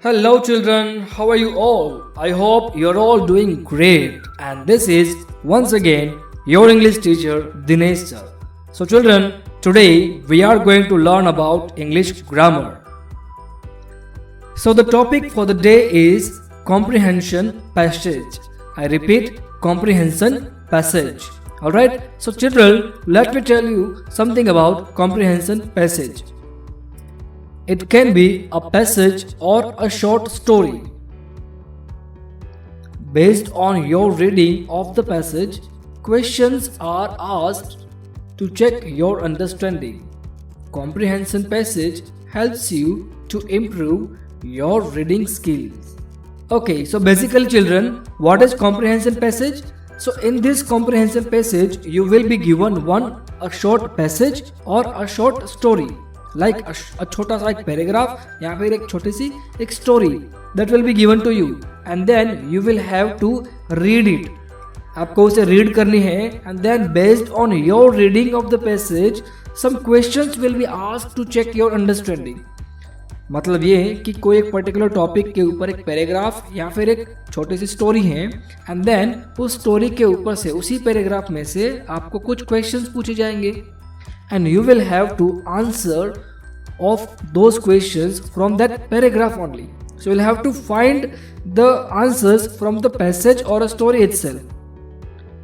Hello, children. How are you all? I hope you're all doing great. And this is once again your English teacher Dinesh sir. So, children, today we are going to learn about English grammar. So, the topic for the day is comprehension passage. I repeat, comprehension passage. Alright, so children, let me tell you something about comprehension passage. It can be a passage or a short story. Based on your reading of the passage, questions are asked to check your understanding. Comprehension passage helps you to improve your reading skills. Okay, so basically children, what is comprehension passage? So in this comprehension passage, you will be given a short passage or a short story. Like a छोटा सा एक paragraph या फिर एक छोटी सी एक story that will be given to you and then you will have to read it. आपको उसे रीड करनी है and then based on your reading of the passage some questions will be asked to check your understanding. मतलब ये है कि कोई एक पर्टिकुलर टॉपिक के ऊपर एक पैराग्राफ या फिर एक छोटी सी स्टोरी है एंड देन उस स्टोरी के ऊपर से उसी पैराग्राफ में से आपको कुछ क्वेश्चंस पूछे जाएंगे and you will have to answer of those questions from that paragraph only. So you'll have to find the answers from the passage or a story itself.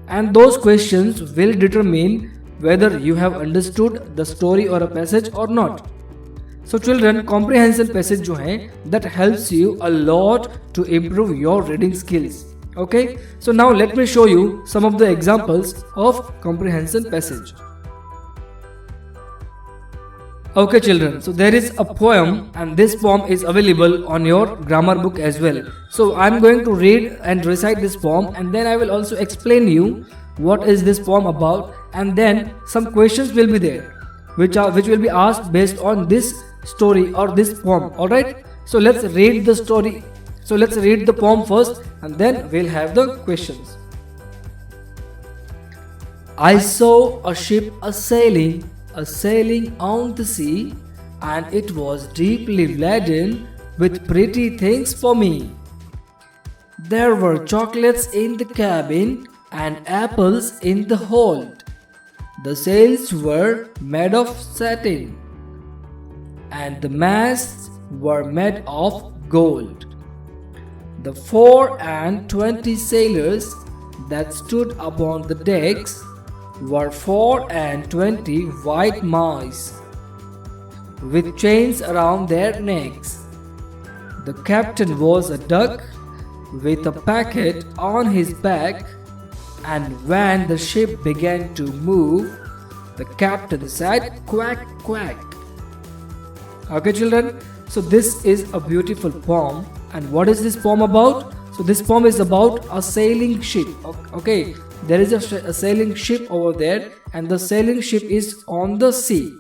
And those questions will determine whether you have understood the story or a passage or not. So children, comprehension passage जो है that helps you a lot to improve your reading skills. Okay? So now let me show you some of the examples of comprehension passage. Okay children, so there is a poem and this poem is available on your grammar book as well. So I am going to read and recite this poem and then I will also explain you what is this poem about and then some questions will be there which will be asked based on this story or this poem. Alright, so let's read the story. So let's read the poem first and then we'll have the questions. I saw a ship a-sailing on the sea, and it was deeply laden with pretty things for me. There were chocolates in the cabin and apples in the hold. The sails were made of satin, and the masts were made of gold. The 24 sailors that stood upon the decks were 24 white mice with chains around their necks. The captain was a duck with a packet on his back, and when the ship began to move, the captain said, "Quack, quack." Okay children, so this is a beautiful poem. And what is this poem about? So this poem is about a sailing ship. Okay, there is a sailing ship over there and the sailing ship is on the sea.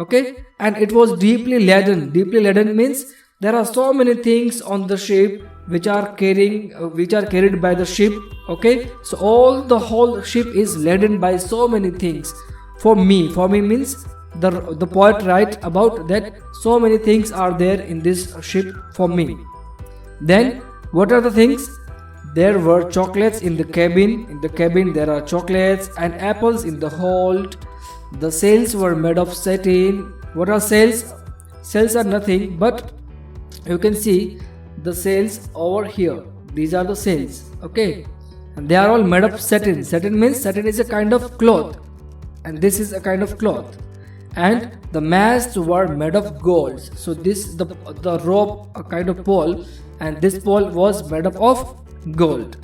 Okay, and it was deeply laden. Deeply laden means there are so many things on the ship which are carried by the ship. Okay, so the whole ship is laden by so many things. For me means the poet writes about that so many things are there in this ship for me. Then what are the things? There were chocolates in the cabin. In the cabin there are chocolates and apples in the hold. The sails were made of satin. What are sails? Sails are nothing but you can see the sails over here. These are the sails. Okay, and they are all made of satin. Satin means satin is a kind of cloth, and this is a kind of cloth. And the masts were made of gold. So this the rope, a kind of pole, and this pole was made up of gold.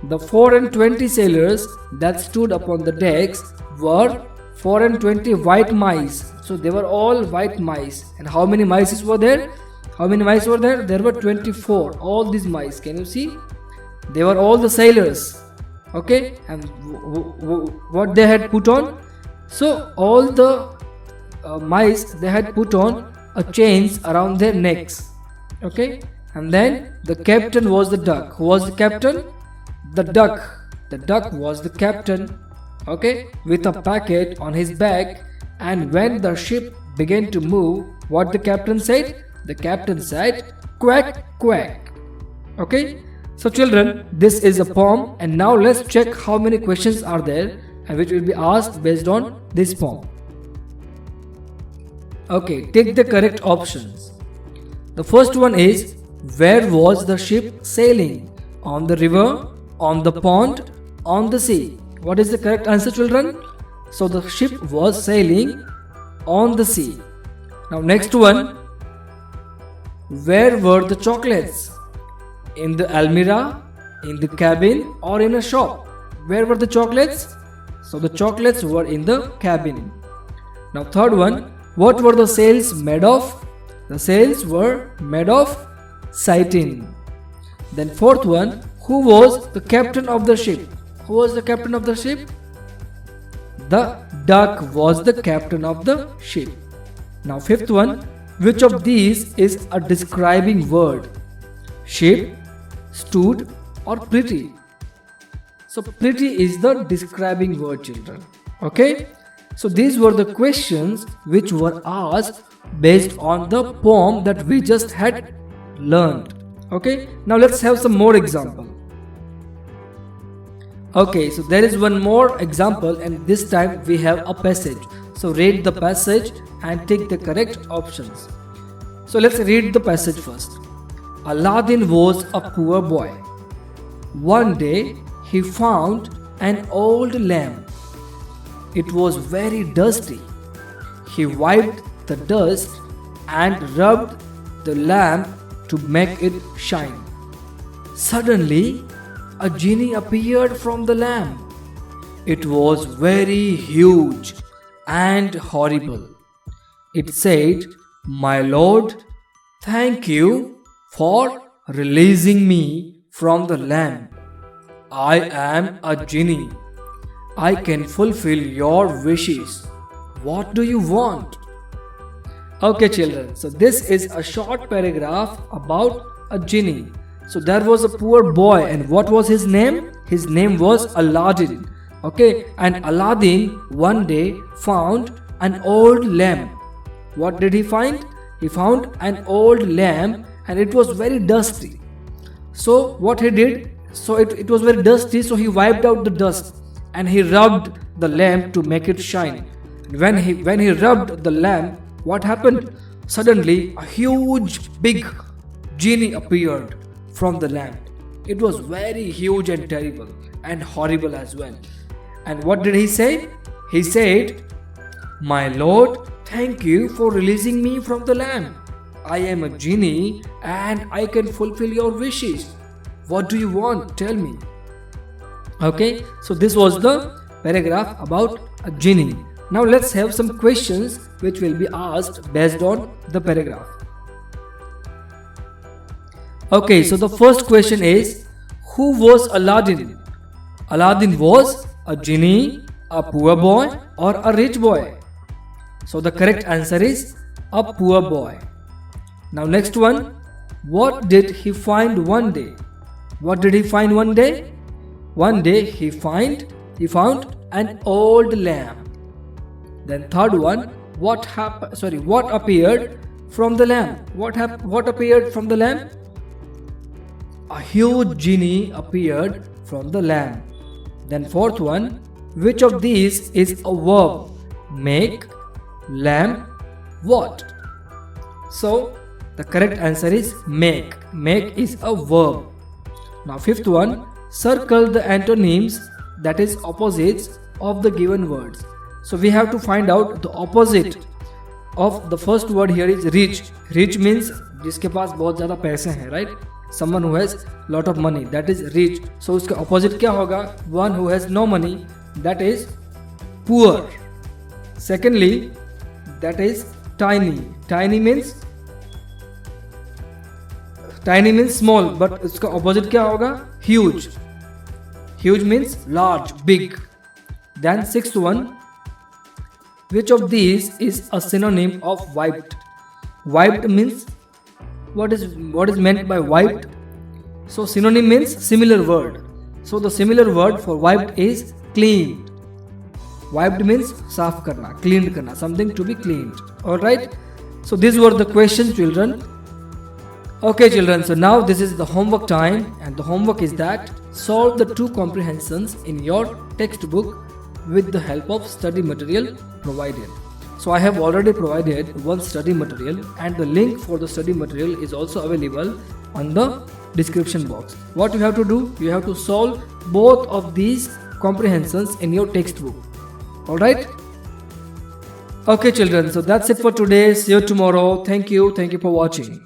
The 24 sailors that stood upon the decks were 24 white mice. So they were all white mice. And how many mice were there? How many mice were there? There were 24. All these mice. Can you see? They were all the sailors. Okay. And what they had put on? So all the mice, they had put on chains around their necks. Okay. And then the captain was the duck. Who was the captain? The duck. The duck was the captain. Okay, with a packet on his back. And when the ship began to move, what the captain said? The captain said, "Quack, quack." Okay, so children, this is a poem, and now let's check how many questions are there and which will be asked based on this poem. Okay, take the correct options. The first one is, where was the ship sailing? On the river, on the pond, on the sea? What is the correct answer, children? So the ship was sailing on the sea. Now next one, where were the chocolates? In the almirah, in the cabin, or in a shop? Where were the chocolates? So the chocolates were in the cabin. Now third one, what were the sails made of? The sails were made of satin. Then fourth one, who was the captain of the ship? Who was the captain of the ship? The duck was the captain of the ship. Now fifth one, which of these is a describing word? Ship, stood, or pretty? So pretty is the describing word, children. Okay, so these were the questions which were asked based on the poem that we just had learned. Okay, now let's have some more example. Okay, so there is one more example, and this time we have a passage. So read the passage and take the correct options. So let's read the passage first. Aladdin was a poor boy. One day he found an old lamp. It was very dusty. He wiped the dust and rubbed the lamp to make it shine. Suddenly, a genie appeared from the lamp. It was very huge and horrible. It said, "My lord, thank you for releasing me from the lamp. I am a genie. I can fulfill your wishes. What do you want?" Okay, children, so this is a short paragraph about a genie. So there was a poor boy, and what was his name? His name was Aladdin. Okay, and Aladdin one day found an old lamp. What did he find? He found an old lamp, and it was very dusty. So what he did, so it was very dusty, so he wiped out the dust and he rubbed the lamp to make it shine. When he rubbed the lamp, what happened? Suddenly a huge big genie appeared from the lamp. It was very huge and terrible and horrible as well. And what did he say? He said, "My lord, thank you for releasing me from the lamp. I am a genie and I can fulfill your wishes. What do you want? Tell me." Okay, so this was the paragraph about a genie. Now let's have some questions which will be asked based on the paragraph. Okay, so the first question is, who was Aladdin? Aladdin was a genie, a poor boy, or a rich boy? So the correct answer is a poor boy. Now next one, what did he find one day? What did he find one day? One day he found an old lamp. Then third one, what appeared from the lamp? What appeared from the lamp? A huge genie appeared from the lamp. Then fourth one, which of these is a verb? Make, lamp, what? So the correct answer is make. Make is a verb. Now fifth one, circle the antonyms, that is opposites of the given words. So we have to find out the opposite of the first word here is rich. Rich means जिसके पास बहुत ज़्यादा पैसे हैं, right? Someone who has lot of money, that is rich. So उसका opposite क्या होगा? One who has no money, that is poor. Secondly, that is tiny. Tiny means small, but उसका opposite क्या होगा? Huge. Huge means large, big. Then sixth one, which of these is a synonym of wiped? Wiped means what is meant by wiped? So synonym means similar word. So the similar word for wiped is cleaned. Wiped means साफ करना, cleaned करना, something to be cleaned. Alright. So these were the questions, children. Okay children, so now this is the homework time, and the homework is that solve the two comprehensions in your textbook with the help of study material provided. So I have already provided one study material, and the link for the study material is also available on the description box. What you have to do, you have to solve both of these comprehensions in your textbook. Alright? Okay children, so that's it for today. See you tomorrow. Thank you for watching.